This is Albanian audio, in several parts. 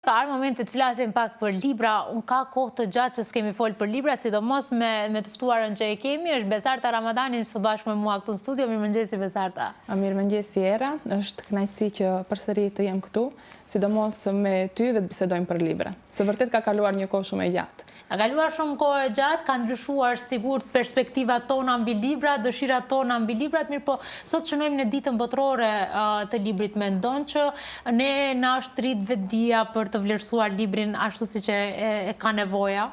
Ka arë momentit të flasim pak për libra, unë ka kohë të gjatë që s'kemi folë për libra, sidomos me tëftuarën që e kemi, është Besarta Ramadani së bashkë me mua këtu në studio. Mirëmëngjesi Besarta. Mirëmëngjesi Era, është kënaqësi që përsëri të jem këtu, sidomos me ty dhe të bisedojmë për libra. Se vërtet ka kaluar një kohë shumë e gjatë. Ka kaluar shumë kohë e gjatë, ka ndryshuar sigurt perspektivat tona mbi libra, dëshirat tona mbi librat, mirë po sot shënojmë në ditën botërore të librit, mendon që ne na është rrit vetdia për të vlerësuar librin ashtu si që e ka nevoja?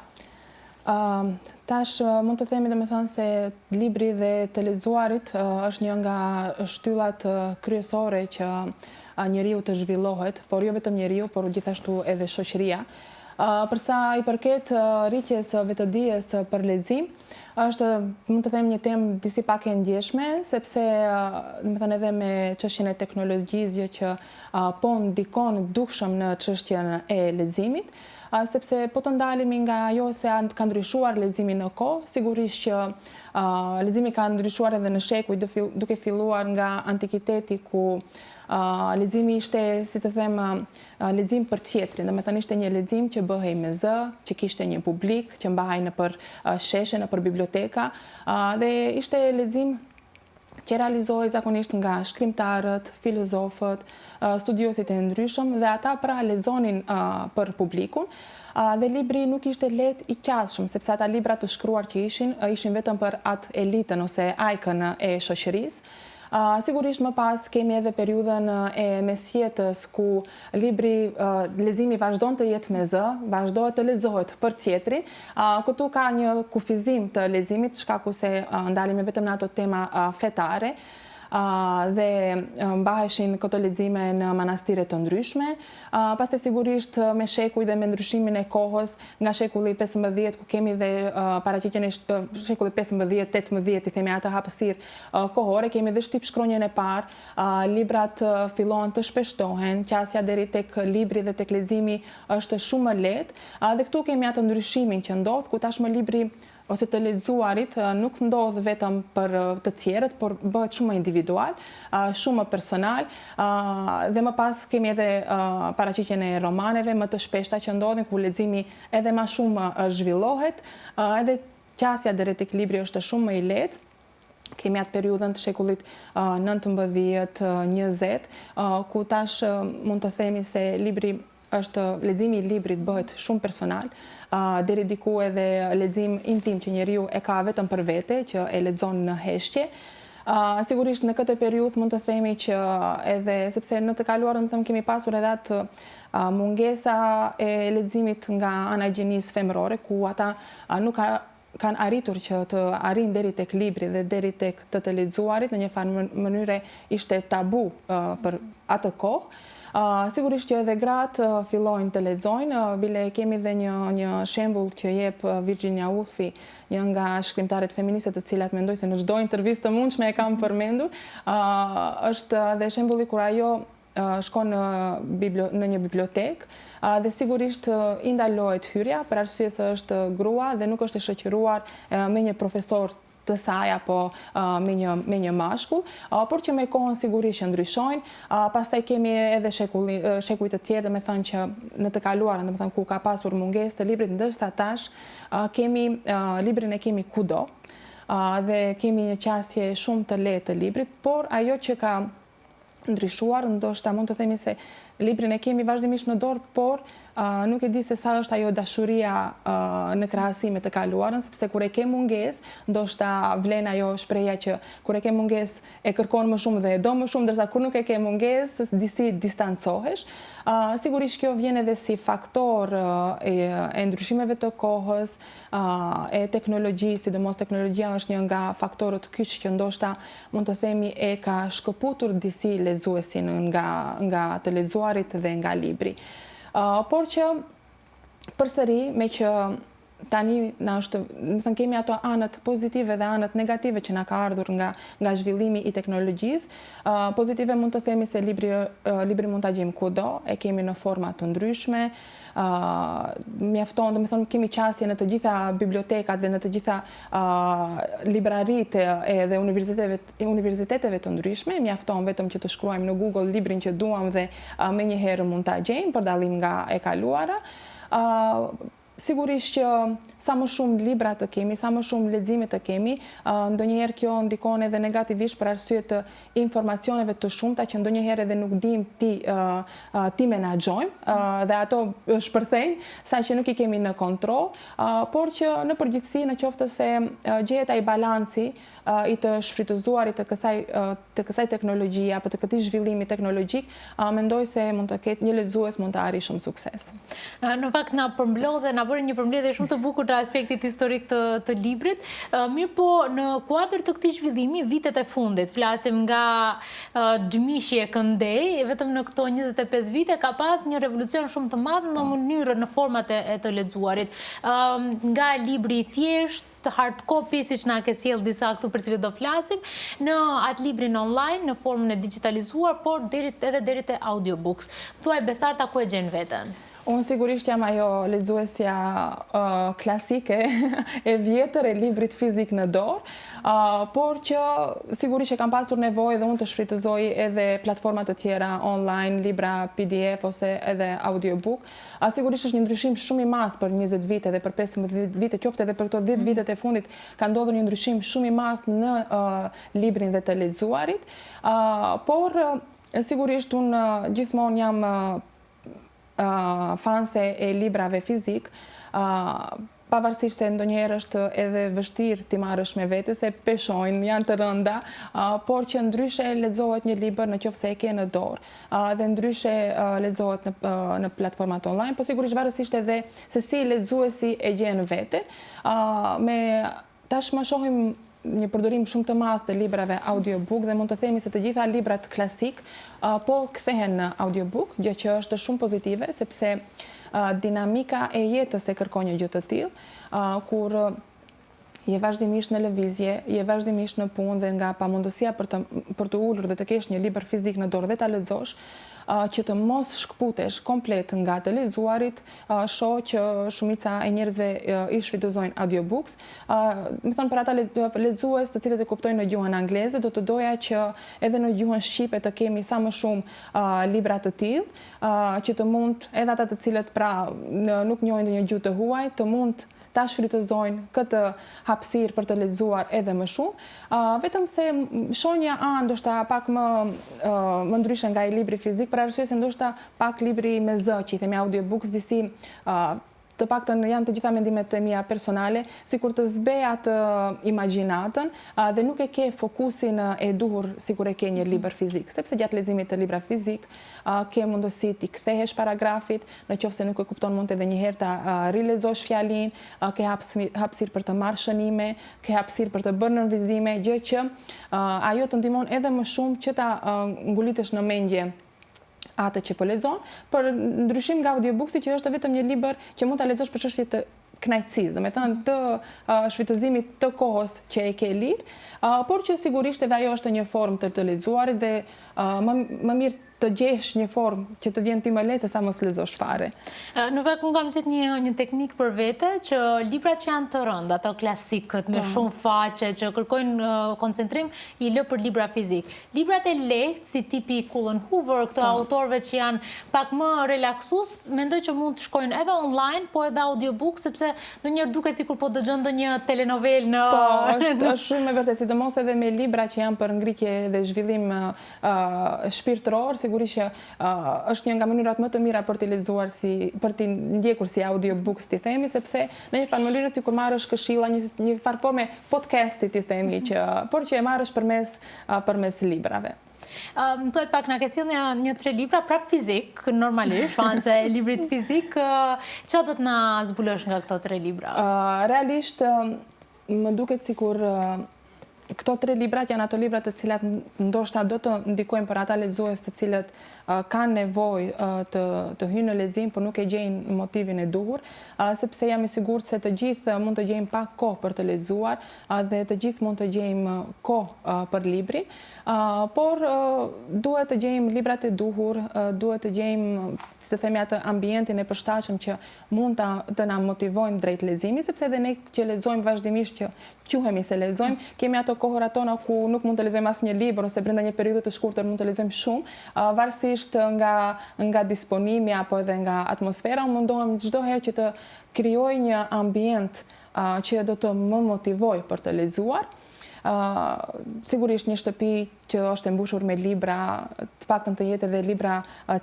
Tash mund të themi domethënë se libri dhe të lexuarit është një nga shtyllat kryesore që njeriu të zhvillohet, por jo vetëm njeriu, por gjithashtu edhe shoqëria. Përsa i përket rritjes vetëdijes për lexim, është, mund të them, një temë disi pak e ndjeshme, sepse domethënë edhe me çështjen e teknologjisë që po ndikon dukshëm në çështjen e leximit, sepse po të ndalemi nga ajo se ka ndryshuar leximi në kohë, sigurisht që leximi ka ndryshuar edhe në shekuj, duke filluar nga antikiteti ku leximi ishte, si të them, lexim për tjetrin, domethënë ishte një lexim që bëhej me zë, që kishte një publik, që mbahej nëpër sheshe, nëpër biblioteka, dhe ishte lexim që realizohej zakonisht nga shkrimtarët, filozofët, studiosit e ndryshëm, dhe ata pra lexonin për publikun, dhe libri nuk ishte lehtë i qasshëm, sepse ata libra të shkruar që ishin vetëm për atë elitën ose ajkën e shoqërisë. Sigurisht më pas kemi edhe periudhën e mesjetës ku leximi vazhdon të jetë me zë, vazhdohet të lexohet për tjetrin. Këtu ka një kufizim të leximit, shkaku se ndalemi vetëm në ato tema fetare, dhe mbaheshin këto lexime në manastire të ndryshme. Pastaj sigurisht me shekuj dhe me ndryshimin e kohës, nga shekulli 15 ku kemi dhe paraqitjen e shekulli 15-18, i themi atë hapësirë kohore, kemi dhe shtypshkronjën e parë, librat fillon të shpeshtohen, qasja deri tek libri dhe tek leximi është shumë më lehtë, dhe këtu kemi atë ndryshimin që ndodh, ku tashmë libri ose të lexuarit nuk ndodh vetëm për të tjerët, por bëhet shumë më individual, shumë më personal, dhe më pas kemi edhe paraqitjen e romaneve më të shpeshta që ndodhin, ku leximi edhe më shumë zhvillohet, edhe qasja deri tek libri është shumë më i lehtë. Kemi atë periudhën të shekullit 19-20, ku tash mund të themi se leximi i librit bëhet shumë personal, deri diku edhe lexim intim që njeriu e ka vetëm për vete, që e lexon në heshtje. Sigurisht në këtë periudhë mund të themi që edhe, sepse në të kaluarën kemi pasur edhe atë mungesa e leximit nga ana e gjinisë femërore, ku ata nuk kanë arritur që të arrin deri tek libri dhe deri tek të lexuarit, në një farë mënyre ishte tabu për atë kohë. Sigurisht që edhe gratë fillojnë të lexojnë, bile kemi dhe një shembull që jep Virginia Woolfi, një nga shkrimtarët feministe të cilat mendoj se në çdo intervistë të mundshme e kam përmendur, është dhe shembulli kur ajo shkon në një bibliotekë, dhe sigurisht i ndalohet hyrja për arsye se është grua dhe nuk është e shoqëruar me një profesor të saj apo me një mashkull, por që me kohën sigurisht që ndryshojnë. Pastaj kemi edhe shekuj të tjerë, me thënë që në të kaluarën, me thënë ku ka pasur mungesë të librit, ndërsa tash librin e kemi kudo, dhe kemi një qasje shumë të lehtë të librit, por ajo që ka ndryshuar, ndoshta mund të themi se librin e kemi vazhdimisht në dorë, por nuk e di se sa është ajo dashuria në krahasim me të kaluarën, sepse kur e ke mungesë, ndoshta vlen ajo shpreha që kur e ke mungesë e kërkon më shumë dhe e do më shumë, ndërsa kur nuk e ke mungesë, disi distancohesh. Sigurisht kjo vjen edhe si faktor e ndryshimeve të kohës, e teknologjisë, sidomos teknologjia është një nga faktorët kyç që ndoshta mund të themi e ka shkëputur disi lexuesin nga të lexuarit dhe nga libri. Por që përsëri, me që tani kemi ato anët pozitive dhe anët negative që na ka ardhur nga zhvillimi i teknologjisë. Pozitive mund të themi se libri mund ta gjejmë kudo, e kemi në forma të ndryshme. Mjafton, kemi qasje në të gjitha bibliotekat dhe në të gjitha libraritë dhe universiteteve të ndryshme. Mjafton vetëm që të shkruajmë në Google librin që duam dhe menjëherë mund ta gjejmë për dallim nga e kaluara. Sigurisht që sa më shumë libra të kemi, sa më shumë lexime të kemi, ndonjëherë kjo ndikon edhe negativisht për arsye të informacioneve të shumta që ndonjëherë edhe nuk dim ti menaxhojmë dhe ato shpërthejnë sa që nuk i kemi në kontroll, por që në përgjithësi në qoftë se gjehet ai balanci i të shfrytëzuarit të kësaj teknologjie apo të këtij zhvillimi teknologjik, mendoj se mund të ketë një lexues mund të arrijë shumë sukses. Në fakt na përmblodhe, na bëri një përmbledhje shumë të bukur të aspektit historik të librit. Mirë po, në kuadër të këtij zhvillimi, vitet e fundit, flasim nga dëmishje këndej, vetëm në këto 25 vite ka pas një revolucion shumë të madh në mënyrën, në format e të lexuarit. Nga libri i thjesht, hard copy, siç na ke sjell disa këtu për cilët do flasim, në atë librin online, në formën e digitalizuar, por edhe deri te audiobooks. Thuaj Besarta, ku e gjen veten? Unë sigurisht jam ajo lexuesja klasike e vjetër e librit fizik në dorë, por që sigurisht që kam pasur nevojë dhe unë të shfrytëzoj edhe platforma të tjera online, libra PDF ose edhe audiobook. Sigurisht është një ndryshim shumë i madh për 20 vite dhe për 15 vite, qoftë edhe për këto 10 vitet e fundit ka ndodhur një ndryshim shumë i madh në librin dhe të lexuarit, por sigurisht unë gjithmonë jam fanse e librave fizik, pavarësisht se ndonjëherë është edhe vështirë t'i marrësh me vete se peshojnë, janë të rënda, por që ndryshe lexohet një libër në qoftë se e ke në dorë, dhe ndryshe lexohet në platformat online, po sigurisht varësisht edhe se si lexuesi e gjen veten. Tashmë shohim një përdorim shumë të madh të librave audiobook dhe mund të themi se të gjitha librat klasik po kthehen në audiobook, gjë që është shumë pozitive sepse dinamika e jetës e kërkon një gjë të tillë, kur je vazhdimisht në lëvizje, je vazhdimisht në punë dhe nga pamundësia për të ulur dhe të kesh një libër fizik në dorë dhe ta lexosh, që të mos shkputesh komplet nga të lexuarit, shoh që shumica e njerëzve i shfrytëzojnë audiobooks. Më thënë për ata lexues të cilët e kuptojnë në gjuhën angleze, do të doja që edhe në gjuhën shqipe të kemi sa më shumë libra të tillë, që të mund edhe ata të cilët pra nuk njohin ndonjë gjuhë të huaj, të mund ta shfrytëzojnë këtë hapësirë për të lexuar edhe më shumë, vetëm se shonja ndoshta pak më ndryshe nga i libri fizik, për arsye se ndoshta pak libri me zë, që i themi audiobooks, disi të paktën janë të gjitha mendimet e mia personale, sikur të zbej atë imagjinatën dhe nuk e ke fokusin e duhur sikur e ke një libër fizik, sepse gjatë leximit të libra fizik ke mundësi t'i kthehesh paragrafit, në qoftë se nuk e kupton mund edhe një herë ta rilexosh fjalinë, ke hapësirë për të marrë shënime, ke hapësirë për të bërë nënvizime, gjë që ajo të ndihmon edhe më shumë që ta ngulitesh në mendje atë që po lexon, për ndryshim nga audiobooksi që është vetëm një libër që mund ta lexosh për çështje të kënaqësisë, domethënë të shfrytëzimit të kohës që e ke lirë, por që sigurisht edhe ajo është një formë të lexuarit dhe më mirë të gjesh një formë që të vjen ti më lehtë se sa mos lexosh fare. Në fakt unë kam gjetë një teknikë për vete që librat që janë të rënda, ato klasikët me shumë faqe që kërkojnë koncentrim, i lë për libra fizik. Librat e lehtë si tipi Cullen Hoover, këto autorëve që janë pak më relaksues, mendoj që mund të shkojnë edhe online, po edhe audiobook, sepse ndonjëherë duket sikur po dëgjon ndonjë telenovel në është shumë e vërtetë, sidomos edhe me libra që janë për ngritje dhe zhvillim shpirtëror, sigurisht që është një nga mënyrat më të mira për t'i lexuar për t'i ndjekur si audiobooks t'i themi, sepse në një farë mënyrë sikur marrësh këshilla, një farë forme podcasti t'i themi, por që e marrësh përmes librave. Më thuaj pak, na ke sjell një 3 libra prap fizik, normalisht, fanse e librit fizik, çfarë do të na zbulosh nga këto 3 libra? Realisht më duket sikur këto 3 librat janë ato libra të cilat ndoshta do të ndikojnë për ata lexues të cilët kanë nevojë të hyjnë në lexim, por nuk e gjejnë motivin e duhur, sepse jam i sigurt se të gjithë mund të gjejmë pak kohë për të lexuar dhe të gjithë mund të gjejmë kohë për librin, por duhet të gjejmë librat e duhur, duhet të gjejmë, si të themi, atë ambientin e përshtatshëm që mund të na motivojnë drejt leximit, sepse edhe ne që lexojmë vazhdimisht, që quhemi se lexojmë, kemi ato kohërat tona ku nuk mund të lexojmë asnjë libër ose brenda një periudhe të shkurtër mund të lexojmë shumë, varësisht nga disponimi apo edhe nga atmosfera. Unë mundohem çdo herë që të krijoj një ambient që do të më motivoj për të lexuar. Sigurisht një shtëpi që është e mbushur me libra, të paktën të jetë edhe libra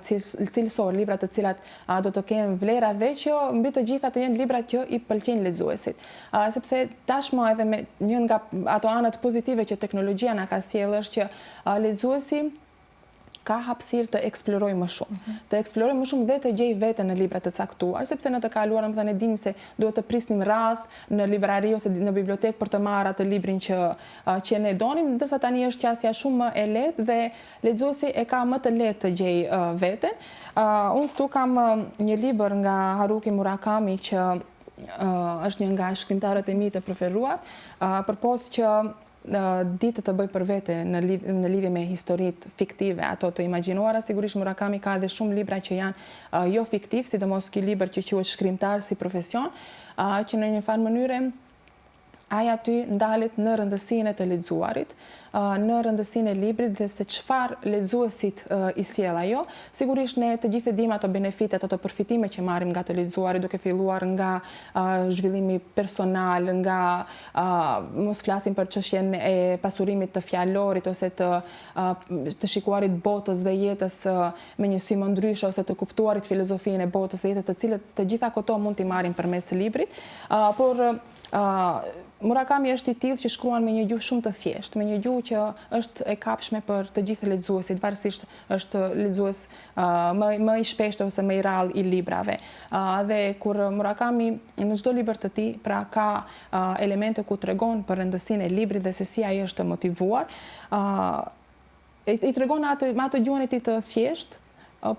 cilësor, libra të cilat do të kenë vlera dhe që mbi të gjitha të jenë libra që i pëlqejnë lexuesit. Sepse tashmë edhe me një nga ato anët pozitive që teknologjia na ka sjellë është që lexuesi ka hapësirë të eksploroj më shumë. Të eksploroj më shumë dhe të gjej veten në libra të caktuar, sepse në të kaluarën ne dimë se duhet të prisnim radh në librari ose në bibliotekë për të marrë atë librin që ne donim, ndërsa tani është qasja shumë më e lehtë dhe lexuesi e ka më të lehtë të gjej veten. Unë këtu kam një libër nga Haruki Murakami që është një nga shkrimtarët e mi të preferuar, përpos që ditë të bëj për vete në lidhje me historitë fiktive, ato të imagjinuara. Sigurisht Murakami ka edhe shumë libra që janë jo fiktiv, sidomos ky libër që quhet Shkrimtar si profesion, që në një farë mënyre ai aty ndalet në rëndësinë e të lexuarit, në rëndësinë e librit dhe se çfarë lexuesit i sjell ajo. Sigurisht ne të gjithë dimë ato benefitet, ato përfitime që marrim nga të lexuari, duke filluar nga zhvillimi personal, nga mos flasim për çështjen e pasurimit të fjalorit ose të shikuarit botës dhe jetës me një sy më ndryshe ose të kuptuarit filozofinë e botës dhe jetës, të cilët të gjitha këto mund t'i marrim përmes librit, por Murakami është i tillë që shkruan me një gjuhë shumë të thjeshtë, me një gjuhë që është e kapshme për të gjithë lexuesit, varësisht është lexues më i shpeshtë ose më i rrallë i librave. Dhe kur Murakami në çdo libër të tij, pra ka elemente ku tregon për rëndësinë e librit dhe se si ai është motivuar, i tregon me atë gjuhën e tij të thjeshtë,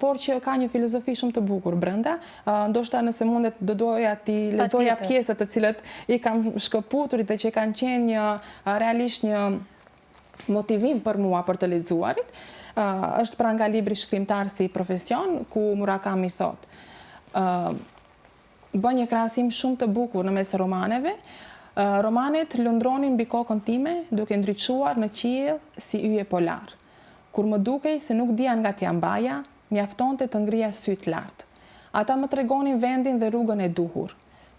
por që ka një filozofi shumë të bukur brenda. Ndoshta nëse mundet do doja ti lexoja pjesët të cilët i kam shkëputurit dhe që kanë qenë realisht një motivim për mua për të lexuarit. Është pra nga libri Shkrimtar si profesion, ku Murakami thot: bën një krahasim shumë të bukur në mes romaneve. Romanet lundronin mbi kokën time duke ndriçuar në qiell si yje polar. Kur më dukej se nuk dija nga t'ja mbaja, mjaftonte të ngrija syt lart. Ata më tregonin vendin dhe rrugën e duhur.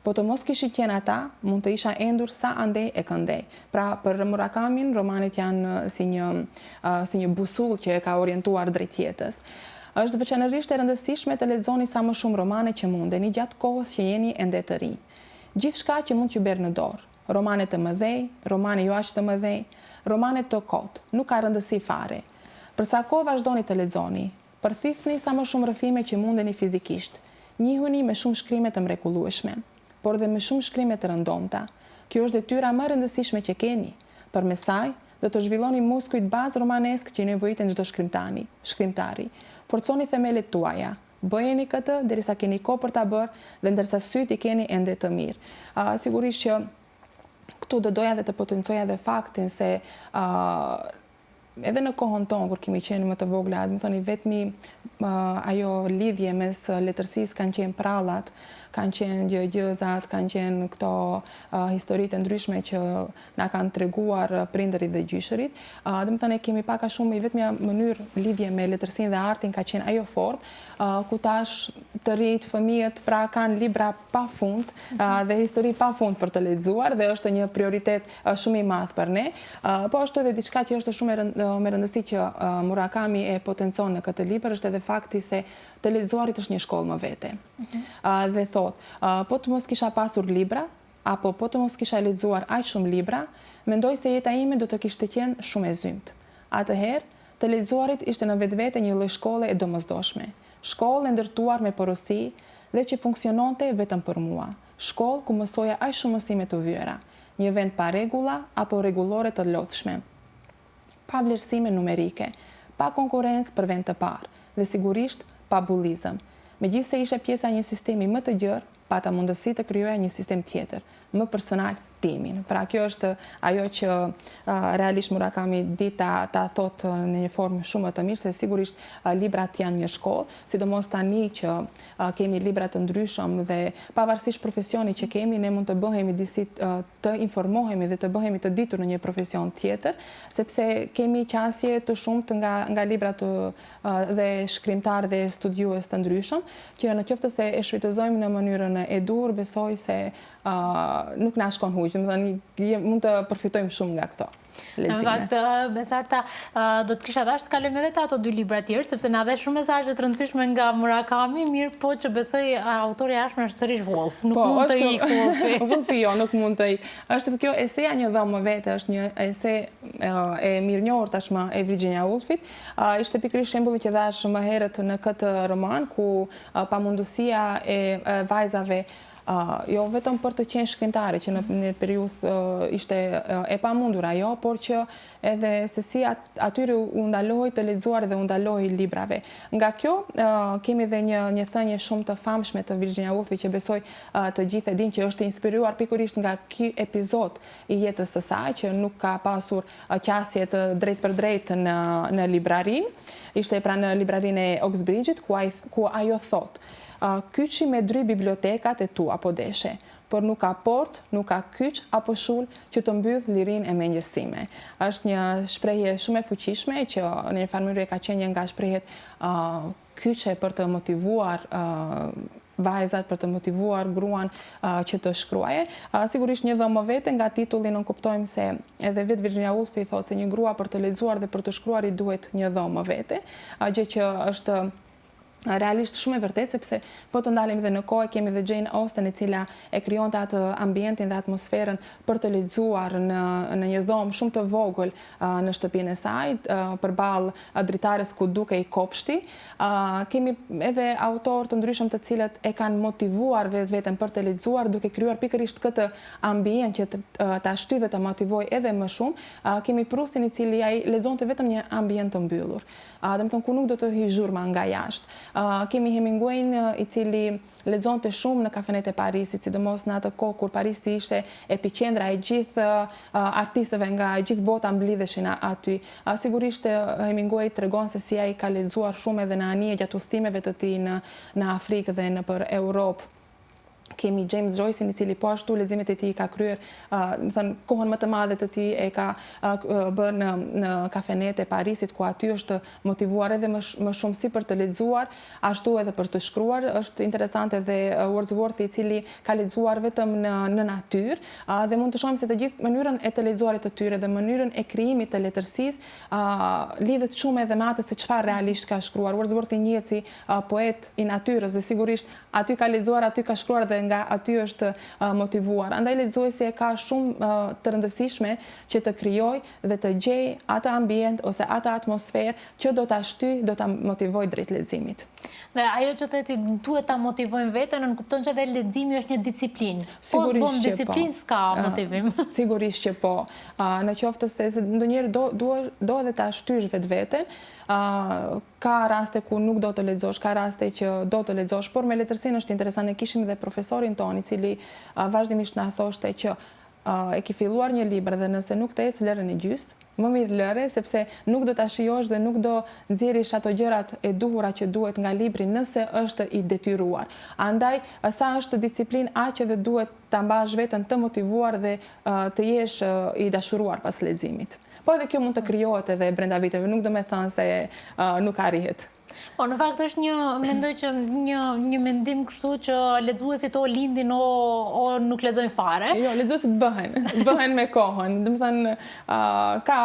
Po të mos kishit qenë ata, mund të isha endur sa andej e këndej. Pra për Murakamin, romanet janë si një busull që e ka orientuar drejt jetës. Është veçanërisht e rëndësishme të lexoni sa më shumë romane që mundeni gjatë kohës që jeni ende të rinj. Gjithçka që mund t'ju berë në dorë. Romane të mëdhej, romane jo aq të mëdhej, romane të kot, nuk ka rëndësi fare. Për sa kohë vazhdoni të lexoni, përthithni sa më shumë rrëfime që mundeni fizikisht. Njihuni me shumë shkrime të mrekullueshme, por dhe me shumë shkrime të rëndomta. Kjo është detyra më e rëndësishme që keni. Përmes saj, do të zhvilloni muskujt bazë romanesk që nevojiten çdo shkrimtari. Forconi themelet tuaja. Bëjeni këtë derisa keni kohë për ta bërë dhe ndërsa syt i keni ende të mirë. Sigurisht që këtu do doja dhe të potencoja dhe faktin se edhe në kohën tonë, kur kemi qenë më të vogla, më thoni vetmi ajo lidhje mes letërsisë kanë qenë prallat, kanë qenë gjëzat, kanë qenë këto historitë ndryshme që na kanë treguar prindërit dhe gjyshërit. Dhe më thënë kemi pak a shumë i vetmja mënyrë lidhje me letërsinë dhe artin ka qenë ajo formë, ku tash të rinjt fëmijët pra kanë libra pafund dhe histori pafund për të lexuar dhe është një prioritet shumë i madh për ne. Po ashtu edhe diçka që është shumë me rëndësi që Murakami e potencon në këtë libër është edhe fakti se të lexuarit është një shkollë më vete. Dhe thot, po të mos kisha pasur libra, apo po të mos kisha lexuar aq shumë libra, mendoj se jeta ime do të kishte qenë shumë e zymt. Atëherë, të lexuarit ishte në vetvete një lloj shkolle e domosdoshme, shkollë e ndërtuar me porosi dhe që funksiononte vetëm për mua, shkollë ku mësoja aq shumë mësime të vëra. një vend pa rregulla apo rregullore të lodhshme. Pa vlerësime numerike, pa konkurrencë për vend të parë dhe sigurisht pa bullizëm. Megjithse ishte pjesa e një sistemi më të gjerë, pata mundësi të krijoja një sistem tjetër, më personal, timin. Pra kjo është ajo që realisht Murakami di ta thot në një formë shumë të mirë, se sigurisht librat janë një shkollë, sidomos tani që kemi libra të ndryshëm dhe pavarësisht profesionit që kemi, ne mund të bëhemi disi të informohemi dhe të bëhemi të ditur në një profesion tjetër, sepse kemi qasje të shumtë nga librat dhe shkrimtar dhe studiues të ndryshëm, që në qoftë se e shfrytëzojmë në mënyrën e dur, besoj se nuk na shkon huq, mund të përfitojmë shumë nga këto lexime. Në fakt, Besarta, do të kisha dashur të kalojmë edhe te ato dy libra tjerë, sepse na dhe shumë mesazhe të rëndësishme nga Murakami, mirë po që besoj autori i jashtëm është sërish Wolf. Nuk mund të ikë Wolfi. Wolfi jo, nuk mund të ikë. Është kjo eseja Një dhomë vete, është një ese e mirënjohur tashmë e Virginia Woolfit. Ishte pikërisht shembulli që dhash më herët në këtë roman, ku pamundësia e vajzave jo vetëm për të qenë shkrimtare, që në periudhë ishte e pamundur ajo, por që edhe se si atyre u ndalohej të lexuar dhe u ndalohej librave. Nga kjo kemi dhe një thënie shumë të famshme të Virginia Woolfit, që besoj të gjithë e dinë, që është inspiruar pikërisht nga ky epizod i jetës së saj, që nuk ka pasur qasje të drejt për drejt në librarin. Ishte pra në librarinë e Oxbridge-it, ku ajo thotë: kyçi me dry bibliotekat e tua po deshe, por nuk ka port, nuk ka kyç apo shull që të mbyll lirinë e mendjesime. Është një shprehje shumë e fuqishme që në një farë mënyrë ka qenë një nga shprehjet kyçe për të motivuar vajzat, për të motivuar gruan që të shkruaje. Sigurisht Një dhomë vete, nga titulli nënkuptojmë kuptojmë se edhe vetë Virginia Woolf i thotë se një grua për të lexuar dhe për të shkruar i duhet një dhomë vete, gjë që është realisht shumë e vërtet, sepse po të ndalemi dhe në kohë, kemi dhe Jane Austen, e cila e krijonte atë ambientin dhe atmosferën për të lexuar në një dhomë shumë të vogël në shtëpinë e saj, përballë dritares ku dukej kopshti. Kemi edhe autorë të ndryshëm të cilët e kanë motivuar vetveten për të lexuar, duke krijuar pikërisht këtë ambient që ta shtyjë dhe të motivojë edhe më shumë. Kemi Proustin, i cili ai lexonte vetëm një ambient të mbyllur, domethënë ku nuk do të hyj zhurma nga jashtë. Kemi Hemingwayn, i cili lexonte shumë në kafenet e Parisit, sidomos në atë kohë kur Parisi ishte epiqendra e gjithë artistëve nga gjithë bota mblidheshin aty. Sigurisht Hemingway tregon se si ai ka lexuar shumë edhe në anije gjatë udhëtimeve të tij në Afrikë dhe nëpër Europë. Kemi James Joyce-in, i cili po ashtu leximet e tij ka kryer, kohën më të madhe të tij e ka bërë në kafenet e Parisit, ku aty është motivuar edhe më shumë si për të lexuar, ashtu edhe për të shkruar. Është interesante edhe Wordsworth, i cili ka lexuar vetëm në natyrë, dhe mund të shohim se të gjithë mënyrën e të lexuarit të tyre dhe mënyrën e krijimit të letërsisë lidhet shumë edhe me atë se çfarë realisht ka shkruar. Wordsworth i njihet si poet i natyrës dhe sigurisht aty ka lexuar, aty ka shkruar dhe nga aty është motivuar. Andaj lexuesi e ka shumë të rëndësishme që të krijojë dhe të gjejë atë ambient ose atë atmosferë që do ta shtyjë, do ta motivojë drejt leximit. Dhe ajo që theti duhet ta motivojmë veten, nënkupton që edhe leximi është një disiplinë. Po s'bëm disiplinë, s'ka motivim. Sigurisht që po. Në qoftë se ndonjëherë do edhe ta shtysh vetveten, ka raste ku nuk do të lexosh, ka raste që do të lexosh, por me letërsinë është interesant. Ne kishim dhe profesorin ton, i cili vazhdimisht na thoshte që e ke filluar një libër dhe nëse nuk të ecë, lëre në gjys, më mirë lëre, sepse nuk do ta shijosh dhe nuk do nxjerrish ato gjërat e duhura që duhet nga libri nëse është i detyruar. Andaj, sa është disiplinë, aq edhe duhet ta mbash veten të motivuar dhe të jesh i dashuruar pas leximit. Po edhe kjo mund të krijohet edhe brenda viteve, nuk do me thënë se nuk arrihet. Po, në fakt është mendoj që një mendim kështu që lexuesit o lindin o nuk lexojnë fare. Jo, lexuesit bëhen me kohën. Domethënë, ka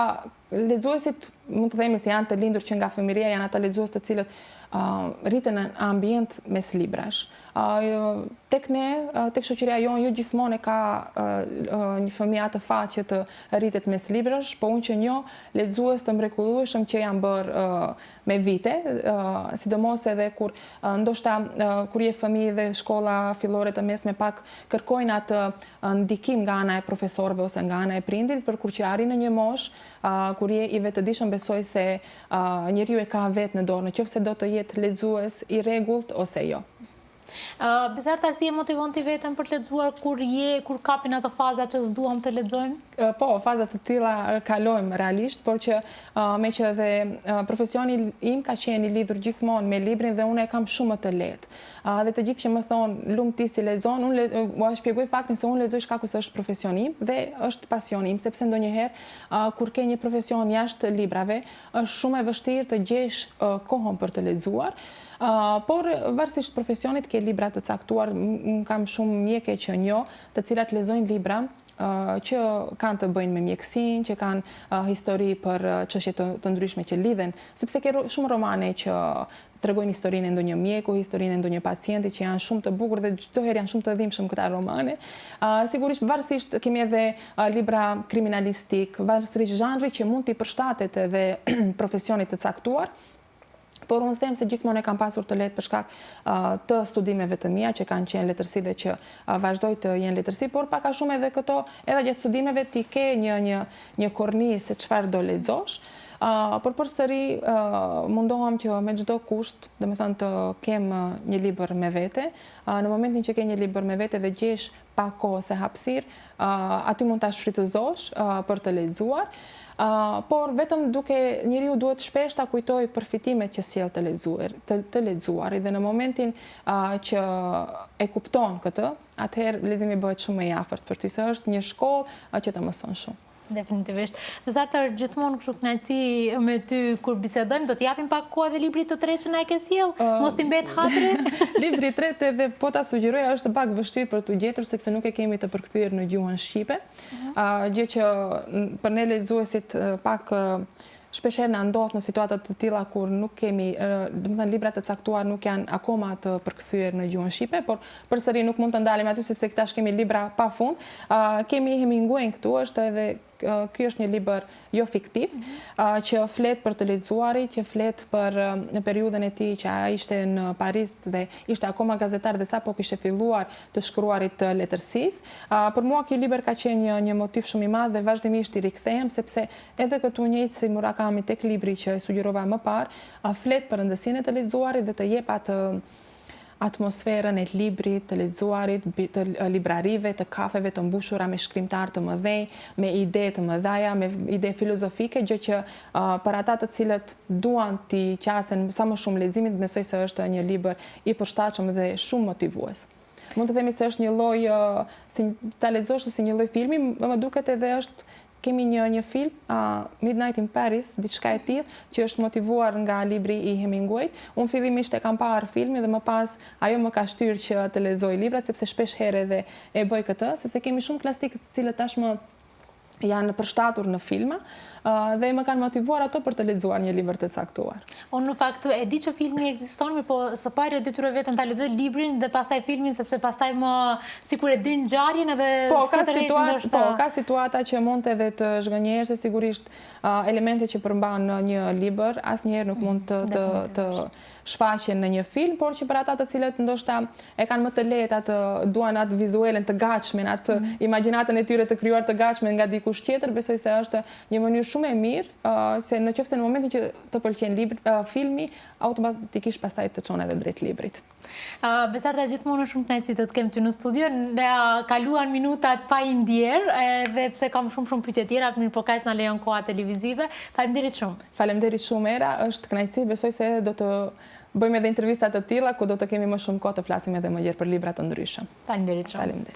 lexuesit, mund të themi se janë të lindur që nga fëmijëria, janë ata lexues të cilët rriten në ambient mes librash. Tek ne, tek shoqëria jonë, jo gjithmonë ka një fëmijë atë fat që të rritet mes librash, po unë që njoh lexues të mrekullueshëm që janë bërë me vite, sidomos edhe kur ndoshta kur je fëmijë dhe shkolla fillore të mesme pak kërkojnë atë ndikim nga ana e profesorëve ose nga ana e prindit, për kur që arrin në një moshë kur je i vetëdijshëm, besoj se njeriu e ka vetë në dorë, nëse do të jetë lexues i rregullt ose jo. Besarta, si e motivon ti veten për të lexuar kur kapin ato faza që s'duam të lexojmë? Po, fazat të tilla kalojmë realisht, por që me që dhe profesioni im ka qenë i lidhur gjithmonë me librin dhe unë e kam shumë më të lehtë. Dhe të gjithë që më thonë, lumë ti si lexon, unë u shpjegoj faktin se unë lexoj shkaku se është profesioni im dhe është pasioni im, sepse ndonjëherë kur ke një profesion jashtë librave, është shumë e vështirë të gjesh kohën për të lexuar. Por varësisht profesionit ke libra të caktuar, kam shumë mjeke që njoh, të cilat lexojnë libra që kanë të bëjnë me mjekësinë, që kanë histori për çështje të ndryshme që lidhen, sepse ke shumë romane që tregojnë historinë e ndonjë mjeku, historinë e ndonjë pacienti që janë shumë të bukur dhe çdo herë janë shumë të dhimbshëm këta romane. Sigurisht varësisht kemi edhe libra kriminalistik, varësisht zhanri që mund t'i përshtatet edhe profesionit të caktuar. Por unë them se gjithmonë e kam pasur të lehtë për shkak të studimeve të mia që kanë qenë letërsi dhe që vazhdoj të jenë letërsi, por pak a shumë edhe këto, edhe gjatë studimeve ti ke një kornizë se çfarë do lexosh. Por përsëri mundohem që me çdo kusht, domethënë të kem një libër me vete. Në momentin që ke një libër me vete dhe gjesh pak kohë ose hapësirë, aty mund ta shfrytëzosh për të lexuar. Por vetëm duke njeriu duhet shpesh ta kujtoj përfitimet që sjell të lexuari dhe në momentin që e kupton këtë, atëherë leximi bëhet shumë më i afërt për ty, se është një shkollë që të mëson shumë. Definitivisht. Besarta, gjithmonë kështu kënaqësi me ty kur bisedojmë, do t'japim pak kohë edhe librit të tretë që na e ke sjell, mos t'i mbet hatri. Libri i tretë edhe po ta sugjeroja është pak vështirë për t'u gjetur sepse nuk e kemi të përkthyer në gjuhën shqipe. Gjë që për ne lexuesit pak shpeshherë na ndodh në situata të tilla kur nuk kemi, domethënë librat të caktuar nuk janë akoma të përkthyer në gjuhën shqipe, por përsëri nuk mund të ndalemi aty sepse këtash kemi libra pafund. Kemi Hemingway këtu, është edhe ky është një libër jo fiktiv, që flet për të lexuarit, që flet për në periudhën e tij që ai ishte në Paris dhe ishte akoma gazetar dhe sapo kishte filluar të shkruarit të letërsisë. Për mua ky libër ka qenë një motiv shumë i madh dhe vazhdimisht i rikthehem sepse edhe këtu njëjtë si Murakami tek libri që e sugjerova më parë, flet për rëndësinë e të lexuarit dhe të jep atë atmosferën e librit, të lexuarit, të librarive, të kafeve të mbushura me shkrimtar të mëdhenj, me ide të mëdha, me ide filozofike, gjë që për ata të cilët duan t'i qasen sa më shumë leximit, besoj se është një libër i përshtatshëm dhe shumë motivues. Mund të themi se është një lloj, si ta lexosh si një lloj filmi, më duket edhe kemi një film, Midnight in Paris, diçka e tillë, që është motivuar nga libri i Hemingway. Unë fillimisht e kam parë filmin dhe më pas ajo më ka shtyrë që të lexoj librat, sepse shpesh herë edhe e bëj këtë, sepse kemi shumë klasik të cilët tashmë janë përshtatur në filma dhe më kanë motivuar ato për të lexuar një libër të caktuar. Unë në fakt e di që filmi ekziston, po së pari detyroj veten ta lexoj librin dhe pastaj filmin, sepse pastaj më sikur e di ngjarjen edhe ka situata që mund edhe të zhgënjehesh, se sigurisht elementet që përmban në një libër asnjëherë nuk mund të shfaqen në një film, por që për ata të cilët ndoshta e kanë më të lehtë atë duan atë vizuelen të gatshme, atë imagjinatën e tyre të krijuar të gatshme nga dikush tjetër, besoj se është një mënyrë shumë e mirë, se nëse në momentin që të pëlqen filmi, automatikisht pastaj të çon edhe drejt librit. Besarta, gjithmonë shumë kënaqësi të kem ty në studio. Ne kaluan minutat pa i ndjer, edhe pse kam shumë pyetje tjera, mirë po kaq na lejon koha televizive. Faleminderit shumë. Faleminderit shumë Era, është kënaqësi, besoj se do të bëjmë edhe intervista të tilla ku do të kemi më shumë kohë të flasim edhe më gjerë për libra të ndryshëm. Faleminderit shumë.